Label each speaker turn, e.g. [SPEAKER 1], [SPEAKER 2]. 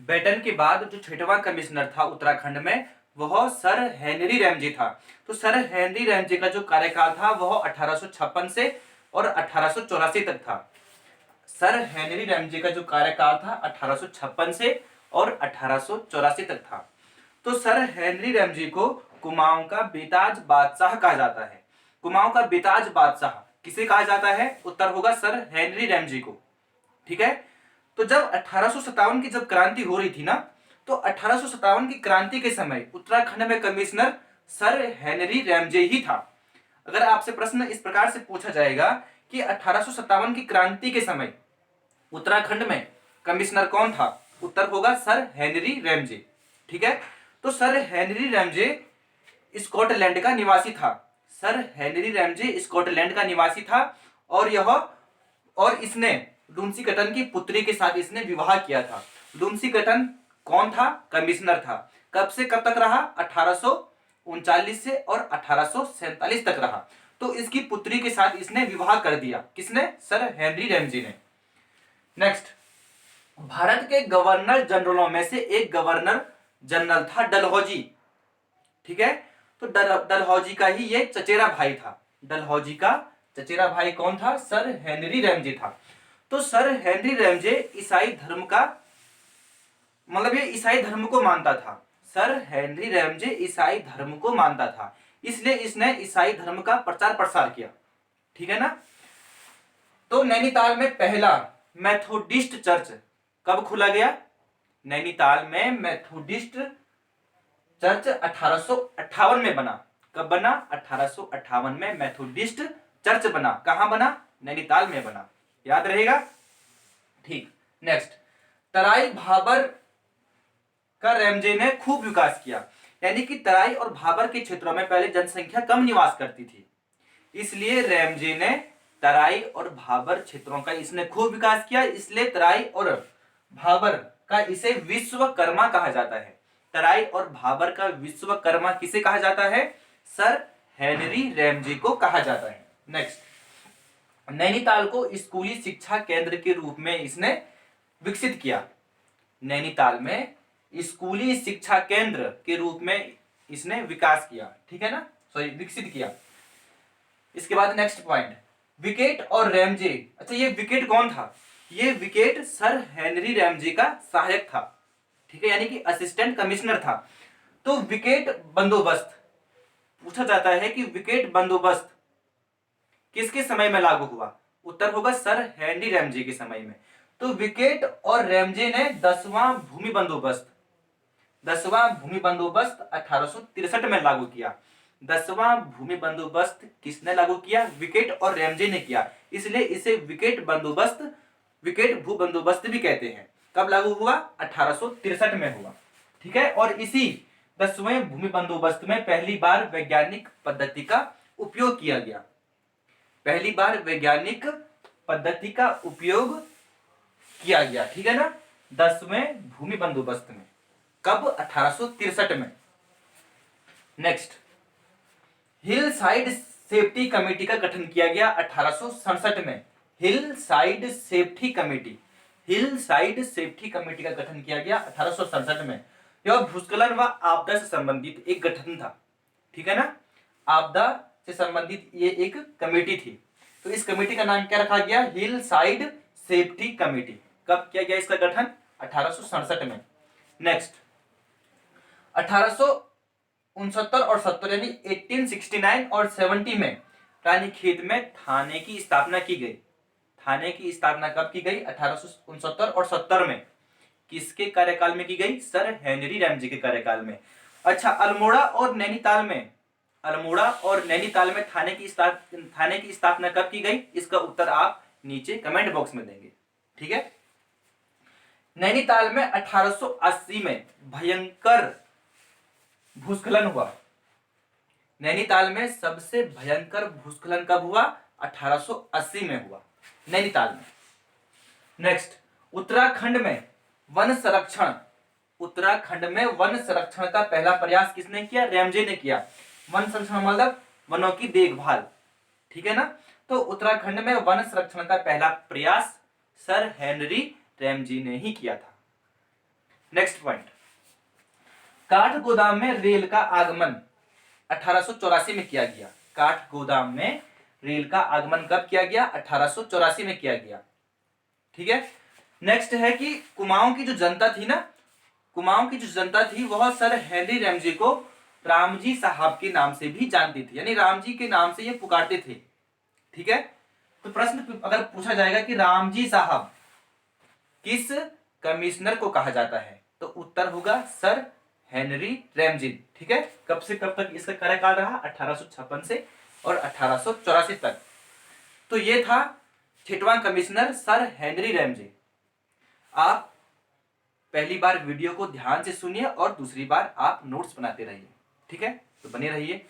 [SPEAKER 1] Batten के बाद जो छठवां कमिश्नर था उत्तराखंड में वह सर हेनरी रैमजे था। तो सर हेनरी रैमजे का जो कार्यकाल था वह 1856 से और 1884 तक था। सर हेनरी रैमजे का जो कार्यकाल था 1856 से और 1884 तक था। तो सर हेनरी रैमजे को कुमाऊं का बेताज बादशाह कहा जाता है। कुमाऊं का बेताज बादशाह किसे कहा जाता है? उत्तर होगा सर हेनरी रैमजे को। ठीक है। तो जब 1857 की जब क्रांति हो रही थी ना, तो 1857 की क्रांति के समय उत्तराखंड में कमिश्नर सर हेनरी रैमजे ही था। अगर आपसे प्रश्न इस प्रकार से पूछा जाएगा कि 1857 की क्रांति के समय उत्तराखंड में कमिश्नर कौन था, उत्तर होगा सर हेनरी रैमजे। ठीक है। तो सर हेनरी रैमजे स्कॉटलैंड का निवासी था। सर हेनरी रैमजे स्कॉटलैंड का निवासी था और इसने लुन्सी कटन की पुत्री के साथ इसने विवाह किया था। लुन्सी कटन कौन था? कमिश्नर था। कब से कब तक रहा? 1839 से और 1847 तक रहा। तो इसकी पुत्री के साथ इसने विवाह कर दिया। किसने? सर हेनरी रैमजे ने। नेक्स्ट, भारत के गवर्नर जनरलों में से एक गवर्नर जनरल था डलहौजी। ठीक है। तो डलहौजी का ही ये चचेरा भाई था। डलहौजी का चचेरा भाई कौन था? सर हेनरी रैमजे था। तो सर हेनरी रैमजे ईसाई धर्म का मतलब ये ईसाई धर्म को मानता था। सर हेनरी रैमजे ईसाई धर्म को मानता था, इसलिए इसने ईसाई धर्म का प्रचार प्रसार किया। ठीक है ना। तो नैनीताल में पहला मेथोडिस्ट चर्च कब खोला गया? नैनीताल में मेथोडिस्ट चर्च 1858 में बना। कब बना? 1858 में मेथोडिस्ट चर्च बना। कहां बना? नैनीताल में बना। याद रहेगा। ठीक। नेक्स्ट, तराई भाबर का रैमजे ने खूब विकास किया। यानी कि तराई और भाबर के क्षेत्रों में पहले जनसंख्या कम निवास करती थी, इसलिए रैमजे ने तराई और भाबर क्षेत्रों का इसने खूब विकास किया। इसलिए तराई और भाबर का इसे विश्वकर्मा कहा जाता है। तराई और भाबर का विश्वकर्मा किसे कहा जाता है? सर हेनरी रैमजे को कहा जाता है। नेक्स्ट, नैनीताल को स्कूली शिक्षा केंद्र के रूप में इसने विकसित किया। नैनीताल में स्कूली शिक्षा केंद्र के रूप में इसने विकास किया। ठीक है ना, सॉरी विकसित किया। इसके बाद नेक्स्ट पॉइंट, विकेट और रैमजे। अच्छा, ये विकेट कौन था? ये विकेट सर हेनरी रैमजे का सहायक था। ठीक है, यानी कि असिस्टेंट कमिश्नर था। तो विकेट बंदोबस्त पूछा जाता है कि विकेट बंदोबस्त किसके समय में लागू हुआ? उत्तर होगा सर हेनरी रैमजे के समय में। तो विकेट और रैमजे ने 10वां भूमि बंदोबस्त 1863 में लागू किया। 10वां भूमि बंदोबस्त किसने लागू किया? विकेट और रैमजे ने किया। इसलिए इसे विकेट भू बंदोबस्त भी कहते हैं। कब लागू हुआ? 1863 में हुआ। ठीक है। और इसी 10वें भूमि बंदोबस्त में पहली बार वैज्ञानिक पद्धति का उपयोग किया गया। पहली बार वैज्ञानिक पद्धति का उपयोग किया गया। ठीक है ना, 10वें भूमि बंदोबस्त में। कब? 1863 में। Next, hill side safety committee का गठन किया गया 1867 में। हिल साइड सेफ्टी कमेटी का गठन किया गया 1867 में। यह भूस्खलन व आपदा से संबंधित एक गठन था। ठीक है ना, आपदा से संबंधित ये एक कमेटी थी। तो इस कमेटी का नाम क्या रखा गया? Hill side safety committee. कब किया गया इसका गठन? 1867 में। नेक्स्ट, 1869 और 70 यानी 1869 और 70 में रानीखेत में थाने की स्थापना की गई। थाने की स्थापना कब की गई? 1869 और 70 में। किसके कार्यकाल में की गई? सर हेनरी रैमजे के कार्यकाल में। अच्छा, अल्मोड़ा और नैनीताल में थाने की स्थापना कब की गई? इसका उत्तर आप नीचे कमेंट बॉक्स में देंगे। ठीक है। नैनीताल में 1880 में भयंकर भूस्खलन हुआ। नैनीताल में सबसे भयंकर भूस्खलन कब हुआ? 1880 में हुआ नैनीताल में। नेक्स्ट, उत्तराखंड में वन संरक्षण का पहला प्रयास किसने किया? रैमजे ने किया। वन संरक्षण मतलब वनों की देखभाल। ठीक है ना। तो उत्तराखंड में वन संरक्षण का पहला प्रयास सर हेनरी रैमजे ने ही किया था। नेक्स्ट पॉइंट, काठ गोदाम में रेल का आगमन 1884 में किया गया। काठ गोदाम में रेल का आगमन कब किया गया? 1884 में किया गया। ठीक है। नेक्स्ट है कि कुमाऊं की जो जनता थी ना, कुमाऊं की जो जनता थी वह सर हेनरी रैमजे को रामजी साहब के नाम से भी जानती थी, यानी रामजी के नाम से ये पुकारते थे। ठीक है। तो प्रश्न अगर पूछा जाएगा कि रामजी साहब किस कमिश्नर को कहा जाता है, तो उत्तर होगा सर हेनरी रैमजे। ठीक है। कब से कब तक इसका कार्यकाल रहा? 1856 से और 1884 तक। तो ये था 6वां कमिश्नर सर हेनरी रैमजे। आप पहली बार वीडियो को ध्यान से सुनिए और दूसरी बार आप नोट्स बनाते रहिए। ठीक है, तो बने रहिए।